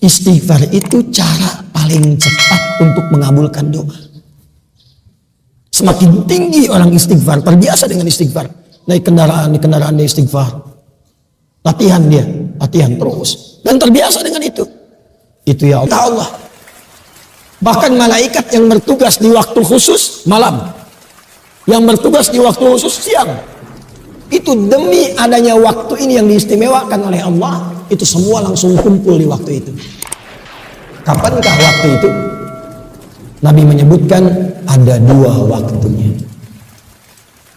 Istighfar itu cara paling cepat untuk mengabulkan doa. Semakin tinggi orang istighfar, terbiasa dengan istighfar. Naik kendaraan, di kendaraan dia istighfar. Latihan terus. Dan terbiasa dengan itu. Itu ya Allah. Bahkan malaikat yang bertugas di waktu khusus malam. Yang bertugas di waktu khusus siang. Itu demi adanya waktu ini yang diistimewakan oleh Allah. Itu semua langsung kumpul di waktu itu. Kapankah waktu itu? Nabi menyebutkan ada 2 waktunya.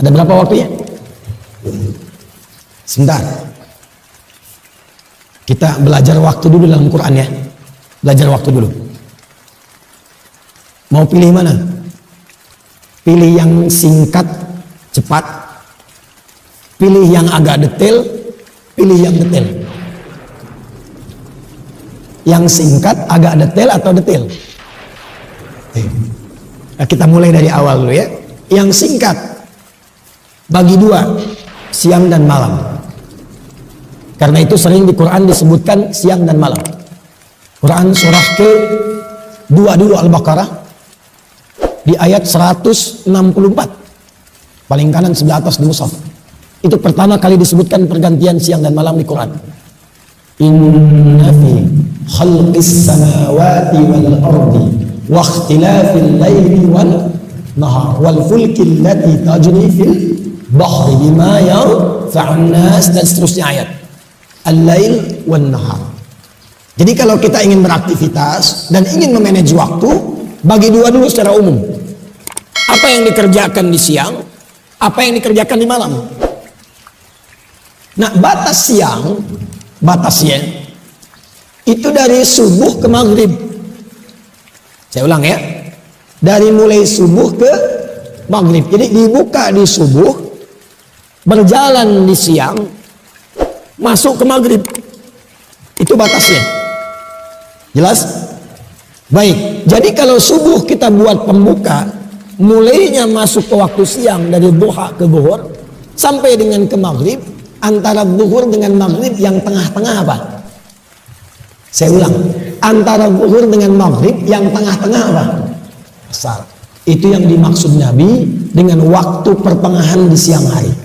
Ada berapa waktunya? Sebentar. Kita belajar waktu dulu dalam Quran ya. Belajar waktu dulu. Mau pilih mana? Pilih yang singkat, cepat. Pilih yang agak detail. Pilih yang detail. Yang singkat, agak detail atau detail? Nah, kita mulai dari awal dulu ya. Yang singkat bagi 2, siang dan malam. Karena itu sering di Quran disebutkan siang dan malam. Quran surah ke-2 dulu Al-Baqarah di ayat 164. Paling kanan sebelah atas di mushaf. Itu pertama kali disebutkan pergantian siang dan malam di Quran. Inna fi khalqis samawati wal ardi wa ikhtilafil laili wal nahar wal fulki allati tajri fil bahri bima yanfa'un nas, dan seterusnya ayat. Al-lail wan nahar. Jadi kalau kita ingin beraktivitas dan ingin memanage waktu, bagi 2 dulu secara umum. Apa yang dikerjakan di siang, apa yang dikerjakan di malam. Nah, batas siang, batasnya itu dari subuh ke maghrib. Saya ulang ya, dari mulai subuh ke maghrib. Jadi dibuka di subuh, berjalan di siang, masuk ke maghrib. Itu batasnya. Jelas? Baik, jadi kalau subuh kita buat pembuka, mulainya masuk ke waktu siang dari duha ke zuhur sampai dengan ke maghrib. Antara zuhur dengan maghrib yang tengah-tengah apa? Saya ulang, antara zuhur dengan maghrib yang tengah-tengah apa? Asar. Itu yang dimaksud Nabi dengan waktu pertengahan di siang hari.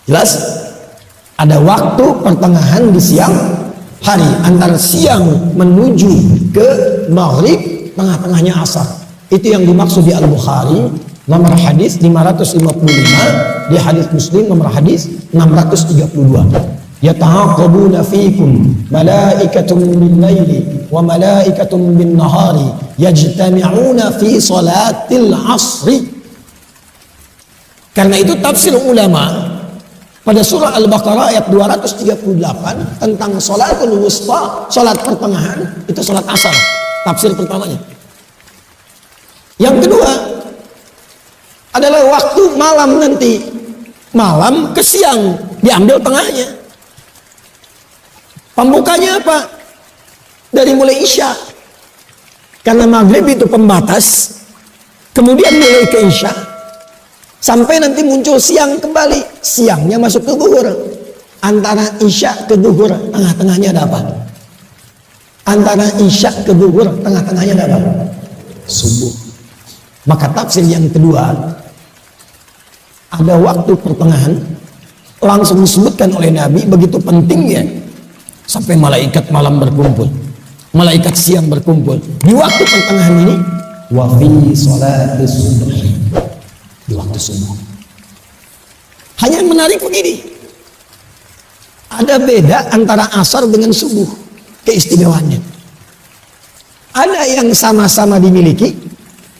Jelas? Ada waktu pertengahan di siang hari, antara siang menuju ke maghrib, tengah-tengahnya asar. Itu yang dimaksud di Al-Bukhari, nomor hadis 555, di hadis Muslim nomor hadis 632. Yata'aqabuna fikum malaikatun bil-laili wa malaikatun bin-nahari yajtami'una fi salatil asri. Karena itu tafsir ulama pada surah Al-Baqarah ayat 238 tentang salatul wusta, salat pertengahan, itu salat asar. Tafsir pertamanya. Yang kedua adalah waktu malam nanti. Malam ke siang, diambil tengahnya. Pembukanya apa? Dari mulai Isya. Karena maghrib itu pembatas. Kemudian mulai ke Isya. Sampai nanti muncul siang kembali. Siangnya masuk ke zuhur. Antara Isya ke zuhur, tengah-tengahnya ada apa? Antara Isya ke zuhur, tengah-tengahnya ada apa? Subuh. Maka tafsir yang kedua, ada waktu pertengahan, langsung disebutkan oleh Nabi, begitu pentingnya sampai malaikat malam berkumpul, malaikat siang berkumpul di waktu pertengahan ini. Wa fi sholatis subuh, di waktu subuh. Hanya yang menarik begini, ada beda antara asar dengan subuh, keistimewaannya. Ada yang sama-sama dimiliki,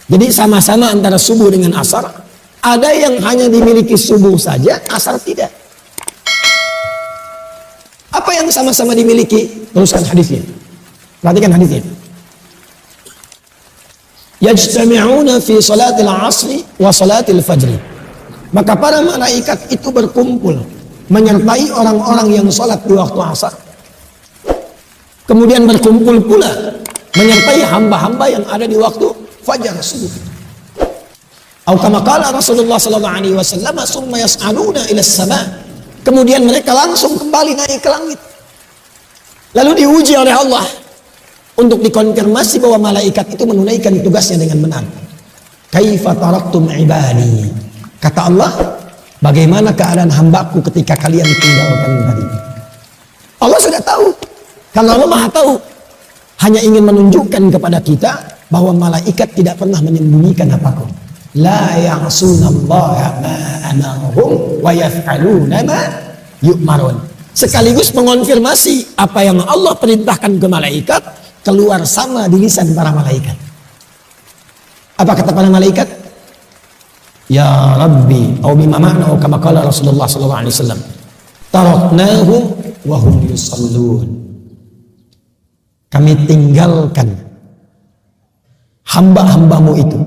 jadi sama-sama antara subuh dengan asar. Ada yang hanya dimiliki subuh saja, asar tidak. Apa yang sama-sama dimiliki? Teruskan hadisnya. Perhatikan hadisnya. Yajtami'una fi salatil asri wa salatil fajri. Maka para malaikat itu berkumpul menyertai orang-orang yang salat di waktu asar. Kemudian berkumpul pula menyertai hamba-hamba yang ada di waktu fajar subuh. Atau kama qala Rasulullah sallallahu alaihi wasallam, summa yas'aluna ila as-sama'. Kemudian mereka langsung kembali naik ke langit. Lalu diuji oleh Allah. untuk dikonfirmasi bahwa malaikat itu menunaikan tugasnya dengan benar. Kaifa taraktum ibadi? Kata Allah, bagaimana keadaan hambaku ketika kalian tinggalkan tadi? Allah sudah tahu, karena Allah Maha tahu. Hanya ingin menunjukkan kepada kita bahwa malaikat tidak pernah menyembunyikan apapun. La ya'sunallaha ma amarahum wa yaf'aluna ma yu'marun. Sekaligus mengonfirmasi apa yang Allah perintahkan ke malaikat keluar sama di lisan para malaikat. Apa kata para malaikat? Ya Rabbi, atau bima ma'na kama qala Rasulullah sallallahu alaihi wasallam. Taraknahum wa hum yusallun. Kami tinggalkan hamba-hambamu itu.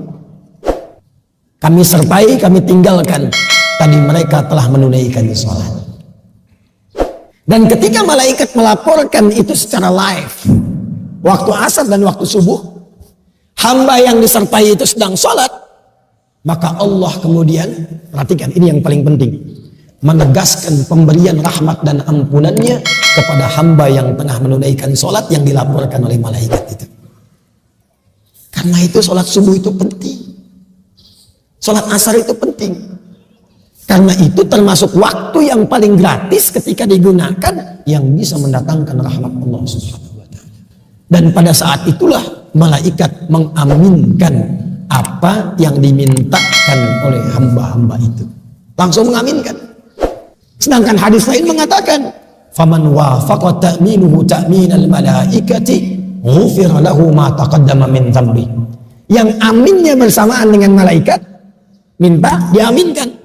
Kami sertai, kami tinggalkan. Tadi mereka telah menunaikan sholat. Dan ketika malaikat melaporkan itu secara live, waktu asar dan waktu subuh, hamba yang disertai itu sedang sholat, maka Allah kemudian, perhatikan ini yang paling penting, menegaskan pemberian rahmat dan ampunannya kepada hamba yang tengah menunaikan sholat yang dilaporkan oleh malaikat itu. Karena itu sholat subuh itu penting, sholat asar itu penting. Karena itu termasuk waktu yang paling gratis ketika digunakan yang bisa mendatangkan rahmat Allah Subhanahu wa Ta'ala. Dan pada saat itulah malaikat mengaminkan apa yang dimintakan oleh hamba-hamba itu. Langsung mengaminkan. Sedangkan hadis lain mengatakan, "Faman wafaqa ta'minuhu ta'minal malaikati, ghufira lahu ma taqaddama min dzambi." Yang aminnya bersamaan dengan malaikat, minta diaminkan.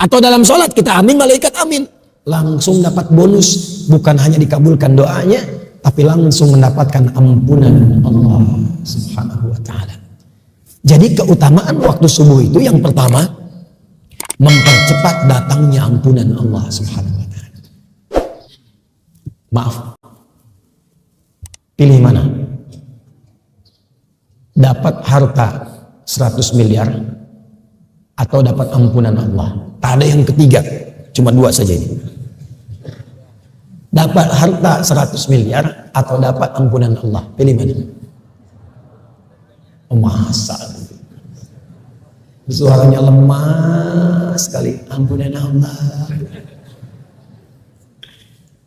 Atau dalam sholat kita amin, malaikat amin. Langsung dapat bonus. Bukan hanya dikabulkan doanya, tapi langsung mendapatkan ampunan Allah Subhanahu wa Ta'ala. Jadi keutamaan waktu subuh itu yang pertama, mempercepat datangnya ampunan Allah Subhanahu wa Ta'ala. Maaf, pilih mana? Dapat harta 100 miliar atau dapat ampunan Allah? Tak ada yang ketiga, cuma dua saja ini. Dapat harta 100 miliar atau dapat ampunan Allah? Pilih mana? Oh, masa suaranya lemah sekali. Ampunan Allah.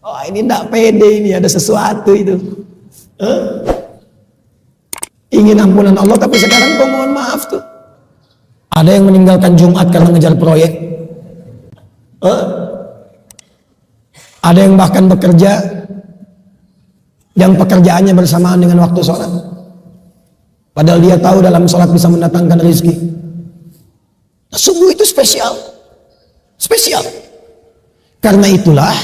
Oh, ini tidak pede, ini ada sesuatu itu. Ingin ampunan Allah tapi sekarang kok mohon maaf tuh. Ada yang meninggalkan Jumat karena ngejar proyek. Ada yang bahkan bekerja yang pekerjaannya bersamaan dengan waktu sholat. Padahal dia tahu dalam sholat bisa mendatangkan rezeki. Nah, subuh itu spesial. Spesial. Karena itulah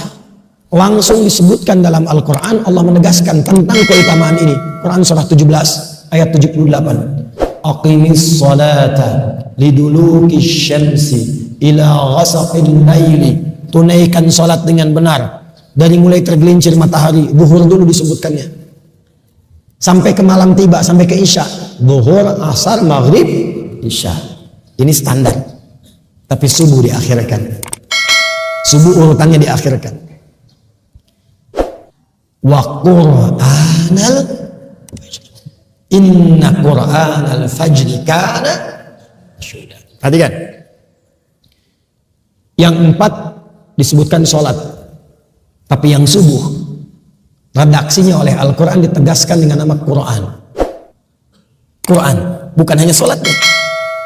langsung disebutkan dalam Al-Quran, Allah menegaskan tentang keutamaan ini. Quran surah 17 ayat 78. Aqimis salata liduluki syamsi ila ghasaqil laili. Tunaikan salat dengan benar dari mulai tergelincir matahari. Zuhur dulu disebutkannya sampai ke malam tiba, sampai ke isya. Zuhur, asar, maghrib, isya. Ini standar. Tapi subuh diakhirkan. Subuh urutannya diakhirkan. Wa qur'anal fajr. Inna qur'anal fajri kana mashhuda. Perhatikan. Yang 4 disebutkan sholat. Tapi yang subuh, redaksinya oleh Al-Quran ditegaskan dengan nama Quran. Quran, bukan hanya sholatnya.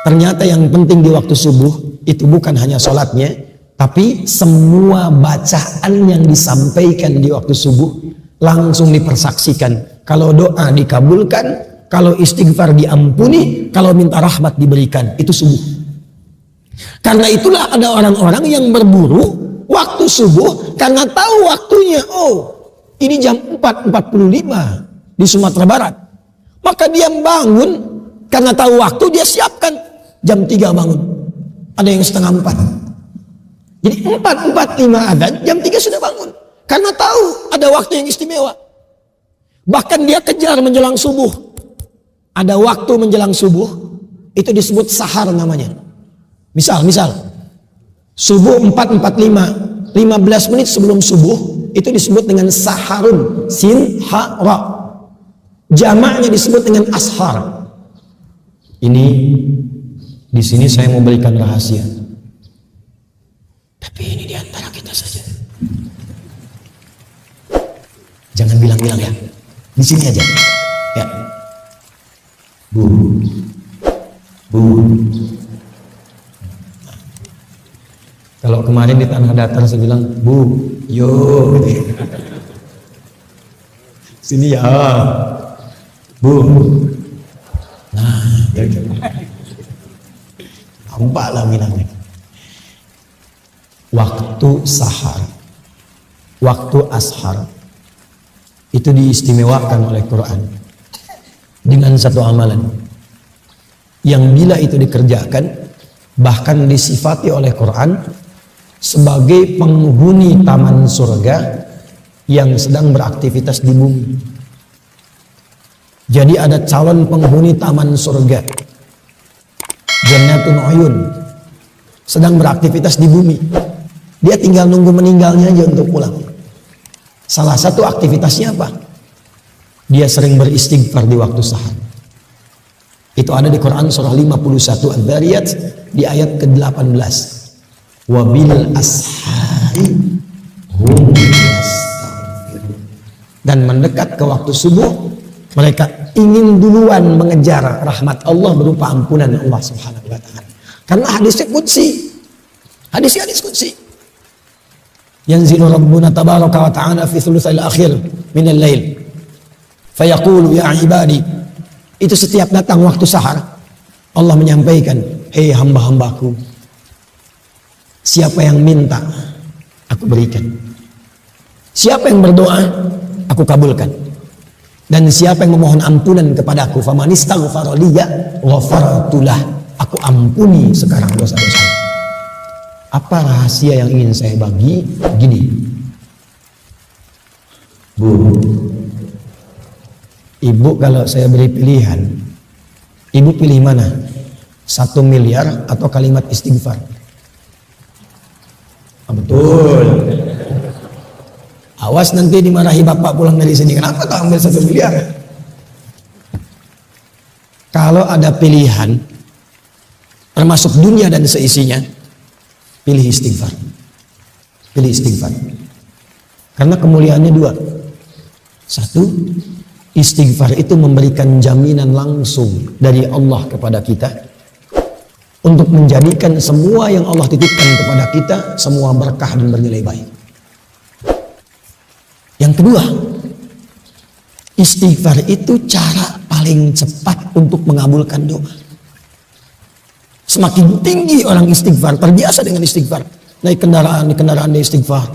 Ternyata yang penting di waktu subuh, itu bukan hanya sholatnya, tapi semua bacaan yang disampaikan di waktu subuh, langsung dipersaksikan. Kalau doa dikabulkan, kalau istighfar diampuni, kalau minta rahmat diberikan. Itu subuh. Karena itulah ada orang-orang yang berburu waktu subuh karena tahu waktunya. Oh, ini jam 4.45 di Sumatera Barat. Maka dia bangun karena tahu waktu, dia siapkan jam 3 bangun. Ada yang setengah 4. Jadi 4.45 adzan, jam 3 sudah bangun. Karena tahu ada waktu yang istimewa. Bahkan dia kejar menjelang subuh. Ada waktu menjelang subuh, itu disebut sahar namanya. Misal, subuh 4.45, 15 menit sebelum subuh, itu disebut dengan saharun, sin, ha, ra. Jamaknya disebut dengan ashar. Ini di sini saya mau berikan rahasia. Tapi ini di antara kita saja. Jangan bilang-bilang ya. Di sini aja. Ya. Bu. Kalau kemarin di Tanah Datar saya bilang, Bu, yo. Sini ya. Bu. Nah, nampak lah bilangnya. Waktu sahar, waktu ashar, itu diistimewakan oleh Quran dengan satu amalan yang bila itu dikerjakan bahkan disifati oleh Quran sebagai penghuni taman surga yang sedang beraktivitas di bumi. Jadi ada calon penghuni taman surga, Jannatun Uyun, sedang beraktivitas di bumi. Dia tinggal nunggu meninggalnya aja untuk pulang. Salah satu aktivitasnya apa? Dia sering beristighfar di waktu sahar. Itu ada di Quran surah 51 Ad-Dariyat di ayat ke-18. Wabil ashari hum yastaghfirun. Dan mendekat ke waktu subuh, mereka ingin duluan mengejar rahmat Allah berupa ampunan Allah Subhanahu wa taala. Karena hadisnya qudsi. Hadis qudsi. Yanzilu Rabbuna tabaraka wa ta'ala fi thuluthil akhir min al-lail. Fayaqulu ya ibadi. Itu setiap datang waktu sahar, Allah menyampaikan, hei hamba-hambaku, siapa yang minta, aku berikan. Siapa yang berdoa, aku kabulkan. Dan siapa yang memohon ampunan kepadaku, faman istaghfara liya ghafartu lah, aku ampuni sekarang dosa-dosa. Apa rahasia yang ingin saya bagi? Gini, Bu, Ibu kalau saya beri pilihan, Ibu pilih mana? 1 miliar atau kalimat istighfar? Betul. Awas nanti dimarahi bapak pulang dari sini. Kenapa kau ambil 1 miliar? Kalau ada pilihan, termasuk dunia dan seisinya, pilih istighfar. Pilih istighfar. Karena kemuliaannya 2. 1, istighfar itu memberikan jaminan langsung dari Allah kepada kita untuk menjadikan semua yang Allah titipkan kepada kita semua berkah dan bernilai baik. Yang kedua, istighfar itu cara paling cepat untuk mengabulkan doa. Semakin tinggi orang istighfar, terbiasa dengan istighfar, naik kendaraan, di kendaraan dia istighfar,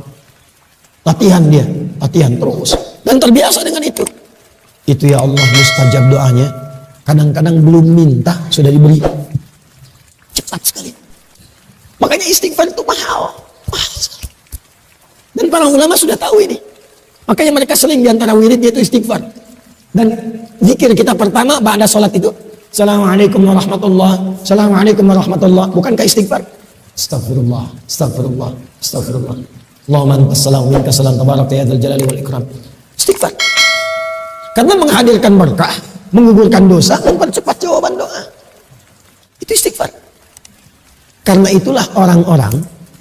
latihan terus, dan terbiasa dengan itu. Itu ya Allah mustajab doanya. Kadang-kadang belum minta sudah diberi. Cepat sekali. Makanya istighfar itu mahal sekali. Dan para ulama sudah tahu ini. Makanya mereka sering diantara wiridnya itu istighfar. Dan zikir kita pertama ba'da sholat itu, Assalamualaikum warahmatullah, Assalamualaikum warahmatullah. Bukankah istighfar? Astagfirullah, astagfirullah, astagfirullah. Allahumma antas salam wa minkas salam tabarakta ya dzal jalali wal ikram. Istighfar. Karena menghadirkan berkah, menggugurkan dosa, mempercepat jawaban doa. Itu istighfar. Karena itulah orang-orang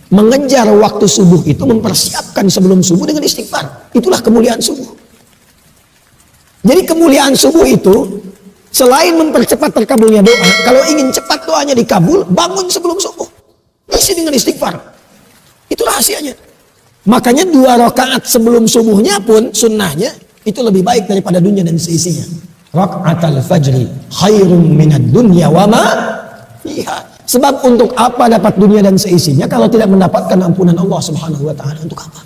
mengejar waktu subuh itu mempersiapkan sebelum subuh dengan istighfar. Itulah kemuliaan subuh. Jadi kemuliaan subuh itu selain mempercepat terkabulnya doa, kalau ingin cepat doanya dikabul, bangun sebelum subuh. Isi dengan istighfar. Itu rahasianya. Makanya 2 rakaat sebelum subuhnya pun sunnahnya itu lebih baik daripada dunia dan seisinya. Raka'atul fajri khairum minad dunya wa ma fiha. Sebab untuk apa dapat dunia dan seisinya kalau tidak mendapatkan ampunan Allah Subhanahu wa taala? Untuk apa?